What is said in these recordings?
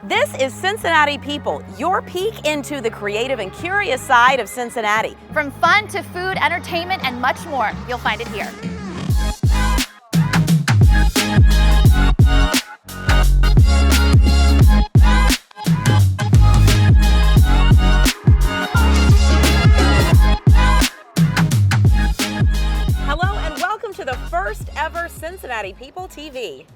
This is Cincinnati People, your peek into the creative and curious side of Cincinnati. From fun to food, entertainment, and much more, you'll find it here. Hello and welcome to the first ever Cincinnati People TV.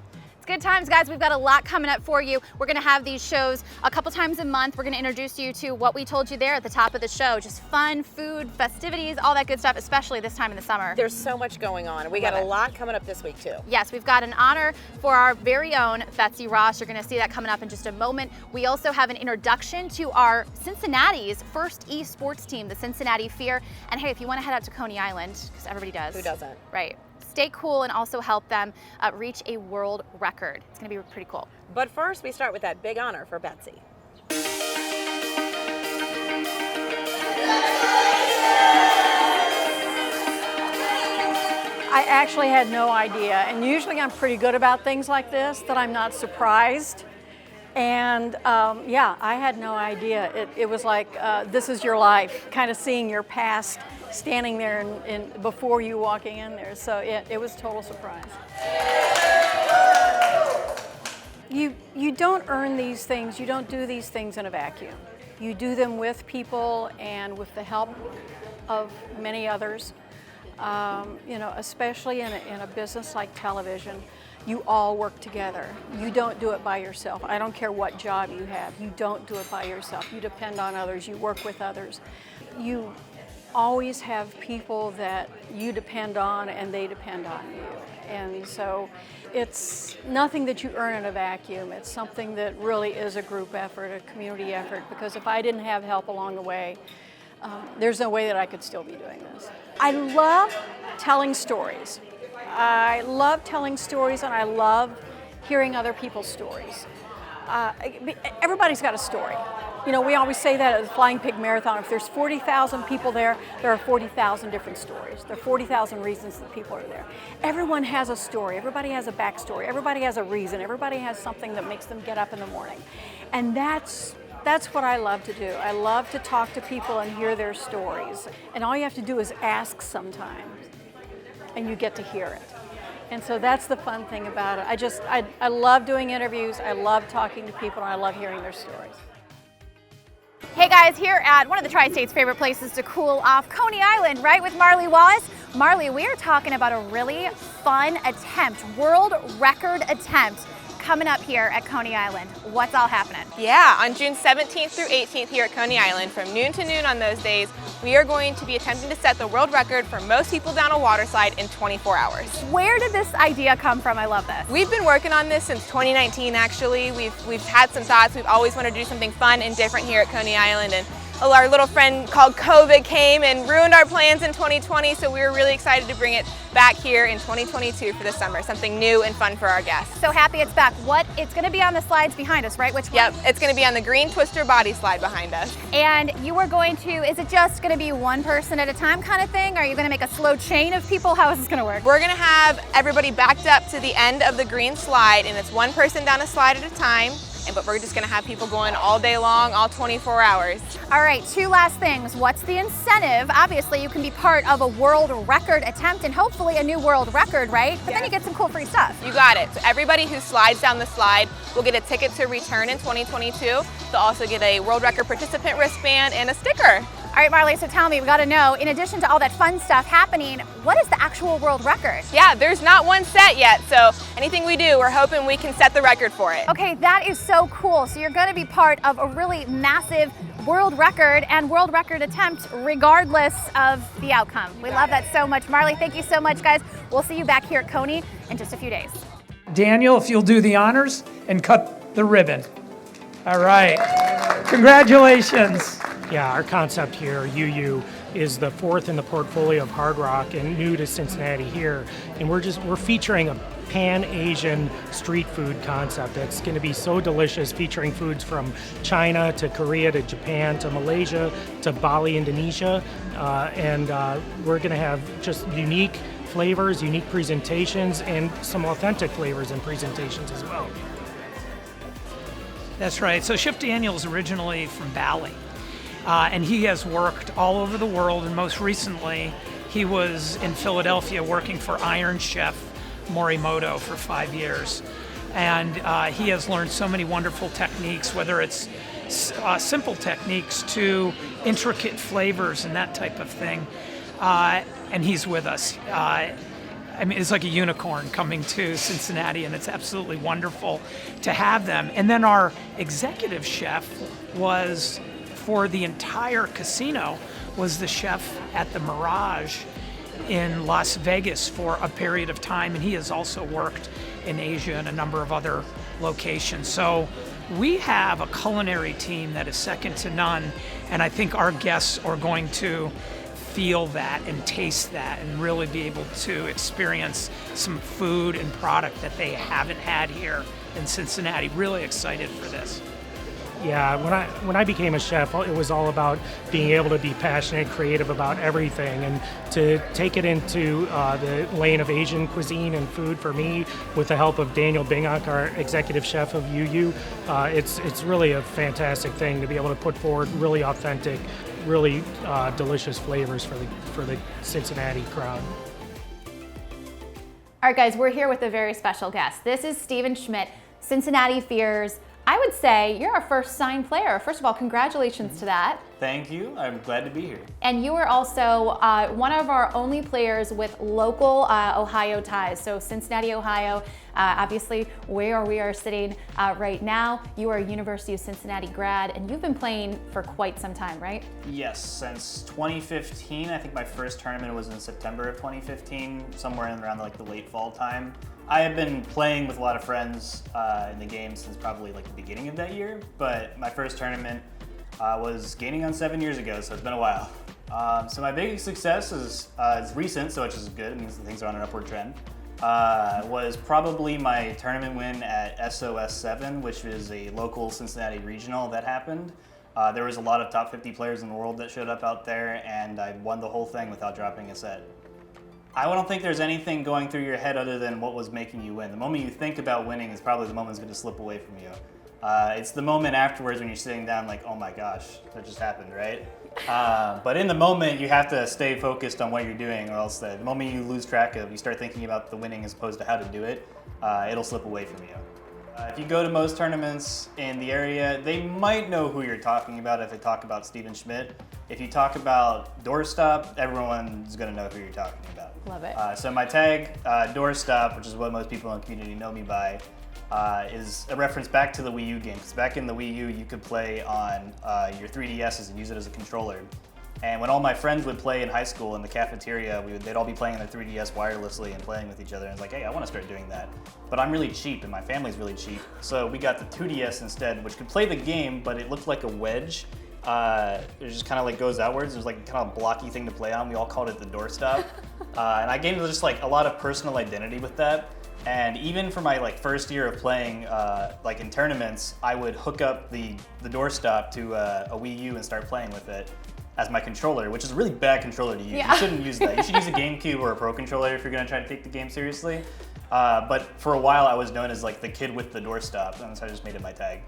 Good times, guys. We've got a lot coming up for you. We're going to have these shows a couple times a month. We're going to introduce you to what we told you there at the top of the show. Just fun, food, festivities, all that good stuff, especially this time in the summer. There's so much going on. We got a lot coming up this week, too. Yes, we've got an honor for our very own Betsy Ross. You're going to see that coming up in just a moment. We also have an introduction to our Cincinnati's first esports team, the Cincinnati Fear. And hey, if you want to head out to Coney Island, because everybody does. Who doesn't? Right. Stay cool and also help them reach a world record. It's going to be pretty cool. But first, we start with that big honor for Betsy. I actually had no idea, and usually I'm pretty good about things like this, that I'm not surprised. And yeah, I had no idea. It was like, this is your life, kind of seeing your past standing there and before you walking in there. So it was a total surprise. You don't earn these things, you don't do these things in a vacuum. You do them with people and with the help of many others. You know, especially in a business like television, you all work together. You don't do it by yourself. I don't care what job you have. You don't do it by yourself. You depend on others. You work with others. You always have people that you depend on and they depend on you. And so it's nothing that you earn in a vacuum. It's something that really is a group effort, a community effort, because if I didn't have help along the way, there's no way that I could still be doing this. I love telling stories. I love telling stories and I love hearing other people's stories. Everybody's got a story. You know, we always say that at the Flying Pig Marathon, if there's 40,000 people there are 40,000 different stories. There are 40,000 reasons that people are there. Everyone has a story. Everybody has a backstory. Everybody has a reason. Everybody has something that makes them get up in the morning. And that's what I love to do. I love to talk to people and hear their stories. And all you have to do is ask sometimes, and you get to hear it. And so that's the fun thing about it. I love doing interviews. I love talking to people, and I love hearing their stories. Hey guys, here at one of the Tri-State's favorite places to cool off, Coney Island, right, with Marley Wallace. Marley, we are talking about a really fun attempt, world record attempt, coming up here at Coney Island. What's all happening? Yeah, on June 17th through 18th here at Coney Island, from noon to noon on those days, we are going to be attempting to set the world record for most people down a water slide in 24 hours. Where did this idea come from? I love this. We've been working on this since 2019, actually. We've had some thoughts. We've always wanted to do something fun and different here at Coney Island, and our little friend called COVID came and ruined our plans in 2020, so we were really excited to bring it back here in 2022 for the summer, something new and fun for our guests. So happy it's back. It's going to be on the slides behind us, right? Which one? Yep, it's going to be on the green twister body slide behind us. And you are going to, is it just going to be one person at a time kind of thing? Are you going to make a slow chain of people? How is this going to work? We're going to have everybody backed up to the end of the green slide, and it's one person down a slide at a time. But we're just going to have people going all day long, all 24 hours. All right, two last things. What's the incentive? Obviously, you can be part of a world record attempt and hopefully a new world record, right? But then you get some cool free stuff. You got it. So everybody who slides down the slide will get a ticket to return in 2022. They'll also get a world record participant wristband and a sticker. All right, Marley, so tell me, we got to know, in addition to all that fun stuff happening, what is the actual world record? Yeah, there's not one set yet, so anything we do, we're hoping we can set the record for it. Okay, that is so cool. So you're going to be part of a really massive world record and world record attempt regardless of the outcome. We love that so much. Marley, thank you so much, guys. We'll see you back here at Coney in just a few days. Daniel, if you'll do the honors and cut the ribbon. All right, congratulations. Yeah, our concept here, UU, is the fourth in the portfolio of Hard Rock and new to Cincinnati here. And we're featuring a Pan-Asian street food concept that's going to be so delicious, featuring foods from China to Korea to Japan to Malaysia to Bali, Indonesia. And we're going to have just unique flavors, unique presentations, and some authentic flavors and presentations as well. That's right. So Chef Daniel's originally from Bali, and he has worked all over the world, and most recently he was in Philadelphia working for Iron Chef Morimoto for 5 years. And he has learned so many wonderful techniques, whether it's simple techniques to intricate flavors and that type of thing. And he's with us. I mean, it's like a unicorn coming to Cincinnati, and it's absolutely wonderful to have them. And then our executive chef was, for the entire casino, was the chef at the Mirage in Las Vegas for a period of time, and he has also worked in Asia and a number of other locations. So we have a culinary team that is second to none, and I think our guests are going to feel that and taste that and really be able to experience some food and product that they haven't had here in Cincinnati. Really excited for this. Yeah, when I became a chef, it was all about being able to be passionate, creative about everything, and to take it into the lane of Asian cuisine and food for me, with the help of Daniel Bingok, our executive chef of UU, it's really a fantastic thing to be able to put forward really authentic, really delicious flavors for the Cincinnati crowd. All right, guys, we're here with a very special guest. This is Steven Schmidt, Cincinnati Fears. I would say you're our first signed player. First of all, congratulations to that. Thank you. I'm glad to be here. And you are also one of our only players with local Ohio ties. So Cincinnati, Ohio, obviously where we are sitting right now. You are a University of Cincinnati grad, and you've been playing for quite some time, right? Yes, since 2015. I think my first tournament was in September of 2015, somewhere in around like the late fall time. I have been playing with a lot of friends in the game since probably like the beginning of that year, but my first tournament was gaining on 7 years ago, so it's been a while. So my biggest success is recent, so which is good. It means that things are on an upward trend. Was probably my tournament win at SOS 7, which is a local Cincinnati regional that happened. There was a lot of top 50 players in the world that showed up out there, and I won the whole thing without dropping a set. I don't think there's anything going through your head other than what was making you win. The moment you think about winning is probably the moment that's going to slip away from you. It's the moment afterwards when you're sitting down like, oh my gosh, that just happened, right? But in the moment, you have to stay focused on what you're doing, or else the moment you lose track of, you start thinking about the winning as opposed to how to do it, it'll slip away from you. If you go to most tournaments in the area, they might know who you're talking about if they talk about Steven Schmidt. If you talk about Doorstop, everyone's going to know who you're talking about. Love it. So my tag, Doorstop, which is what most people in the community know me by, is a reference back to the Wii U game. Because back in the Wii U, you could play on your 3DSs and use it as a controller. And when all my friends would play in high school in the cafeteria, they'd all be playing on their 3DS wirelessly and playing with each other. And I was like, hey, I want to start doing that. But I'm really cheap, and my family's really cheap. So we got the 2DS instead, which could play the game, but it looked like a wedge. It just kind of like goes outwards. There's like kind of a blocky thing to play on. We all called it the doorstop. And I gained just like a lot of personal identity with that. And even for my like first year of playing like in tournaments, I would hook up the doorstop to a Wii U and start playing with it as my controller, which is a really bad controller to use. Yeah. You shouldn't use that. You should use a GameCube or a Pro controller if you're gonna try to take the game seriously. But for a while I was known as like the kid with the doorstop, and so I just made it my tag.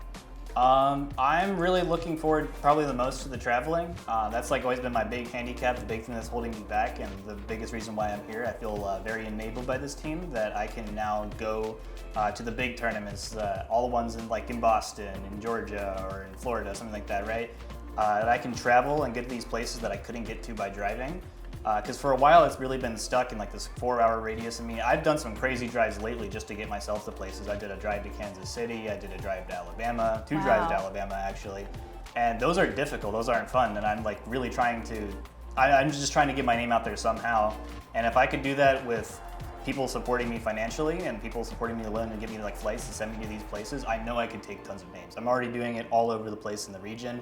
I'm really looking forward probably the most to the traveling. That's like always been my big handicap, the big thing that's holding me back, and the biggest reason why I'm here. I feel very enabled by this team that I can now go to the big tournaments, all the ones in Boston, in Georgia, or in Florida, something like that, right? That I can travel and get to these places that I couldn't get to by driving. Because for a while it's really been stuck in like this 4-hour radius of me. I've done some crazy drives lately just to get myself to places. I did a drive to Kansas City, I did a drive to Alabama, two drives to Alabama actually. And those are difficult, those aren't fun, and I'm like really trying to, I'm just trying to get my name out there somehow. And if I could do that with people supporting me financially and people supporting me to loan and give me like flights to send me to these places, I know I could take tons of names. I'm already doing it all over the place in the region.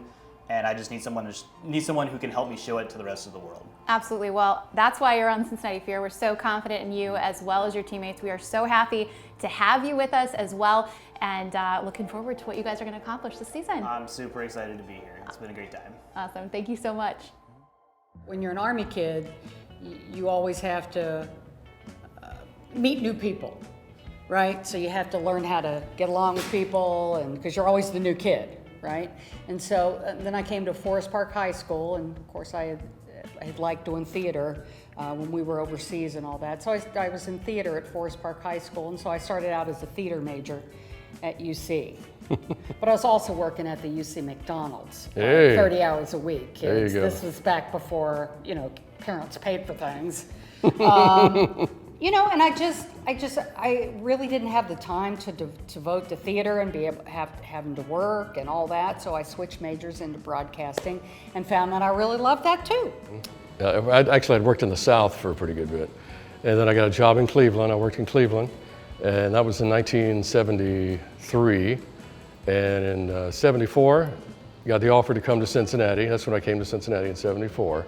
And I just need someone who can help me show it to the rest of the world. Absolutely. Well, that's why you're on Cincinnati Fear. We're so confident in you as well as your teammates. We are so happy to have you with us as well, and looking forward to what you guys are going to accomplish this season. I'm super excited to be here. It's been a great time. Awesome. Thank you so much. When you're an Army kid, you always have to meet new people. right? So you have to learn how to get along with people, and because you're always the new kid, right? And so then I came to Forest Park High School, and of course I had liked doing theater when we were overseas and all that. So I was in theater at Forest Park High School, and so I started out as a theater major at UC. But I was also working at the UC McDonald's, 30 hours a week. There you go. This was back before, parents paid for things. And I really didn't have the time to devote to theater and be able having to work and all that. So I switched majors into broadcasting and found that I really loved that too. I'd worked in the South for a pretty good bit. And then I got a job in Cleveland. I worked in Cleveland, and that was in 1973. And in 74, got the offer to come to Cincinnati. That's when I came to Cincinnati in 74.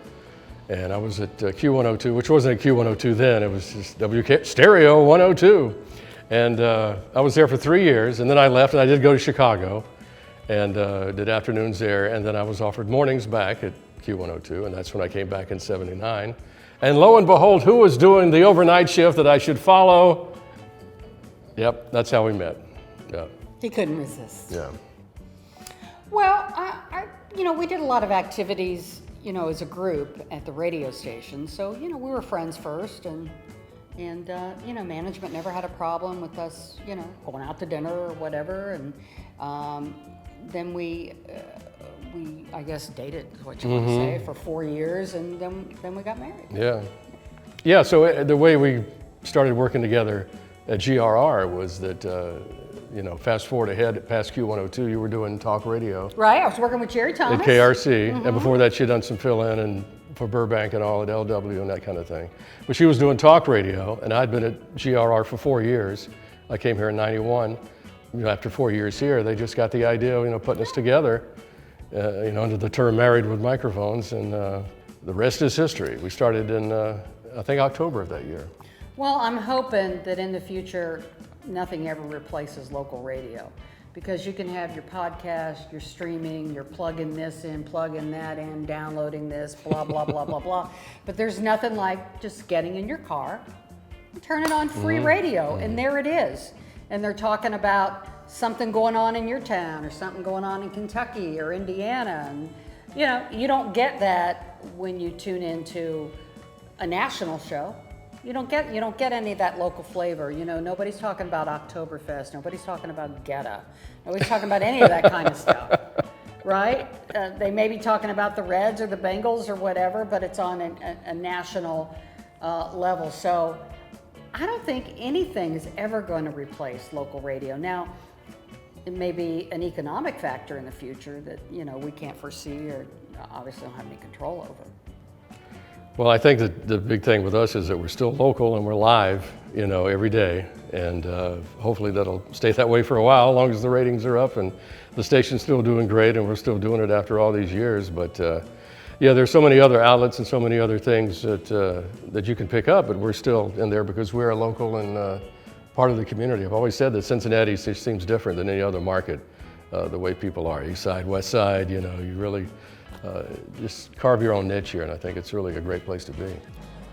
And I was at Q102, which wasn't a Q102 then, it was just WK Stereo 102. And I was there for 3 years, and then I left, and I did go to Chicago, and did afternoons there, and then I was offered mornings back at Q102, and that's when I came back in 79. And lo and behold, who was doing the overnight shift that I should follow? Yep, that's how we met. Yeah. He couldn't resist. Yeah. Well, we did a lot of activities, as a group at the radio station. So, we were friends first, and management never had a problem with us, going out to dinner or whatever. And then we I guess dated, is what you want to say, for 4 years, and then we got married. Yeah. Yeah. So the way we started working together at GRR was that. Fast forward ahead past Q102, you were doing talk radio. Right, I was working with Jerry Thomas. At KRC, and before that she'd done some fill-in and for Burbank and all at LW and that kind of thing. But she was doing talk radio, and I'd been at GRR for 4 years. I came here in 91. After 4 years here, they just got the idea of, putting us together, under the term married with microphones, and the rest is history. We started in, I think, October of that year. Well, I'm hoping that in the future, nothing ever replaces local radio, because you can have your podcast, your streaming, you're plugging this in, plugging that in, downloading this, blah, blah, blah, blah, blah. But there's nothing like just getting in your car, turning on free radio, and there it is. And they're talking about something going on in your town or something going on in Kentucky or Indiana. And, you don't get that when you tune into a national show. You don't get any of that local flavor. Nobody's talking about Oktoberfest. Nobody's talking about Geta. Nobody's talking about any of that kind of stuff, right? They may be talking about the Reds or the Bengals or whatever, but it's on a national level. So I don't think anything is ever going to replace local radio. Now, it may be an economic factor in the future that we can't foresee or obviously don't have any control over. Well, I think that the big thing with us is that we're still local and we're live, every day. And hopefully that'll stay that way for a while, as long as the ratings are up and the station's still doing great and we're still doing it after all these years. But there's so many other outlets and so many other things that you can pick up, but we're still in there because we're a local and part of the community. I've always said that Cincinnati seems different than any other market, the way people are. East side, west side, you really just carve your own niche here, and I think it's really a great place to be.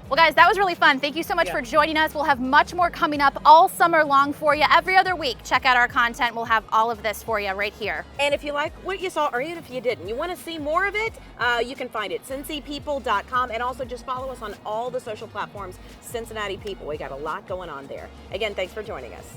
Well, guys, that was really fun. Thank you so much for joining us. We'll have much more coming up all summer long for you. Every other week, check out our content. We'll have all of this for you right here. And if you like what you saw, or even if you didn't, you want to see more of it, you can find it at cincypeople.com, and also just follow us on all the social platforms, Cincinnati People. We got a lot going on there. Again, thanks for joining us.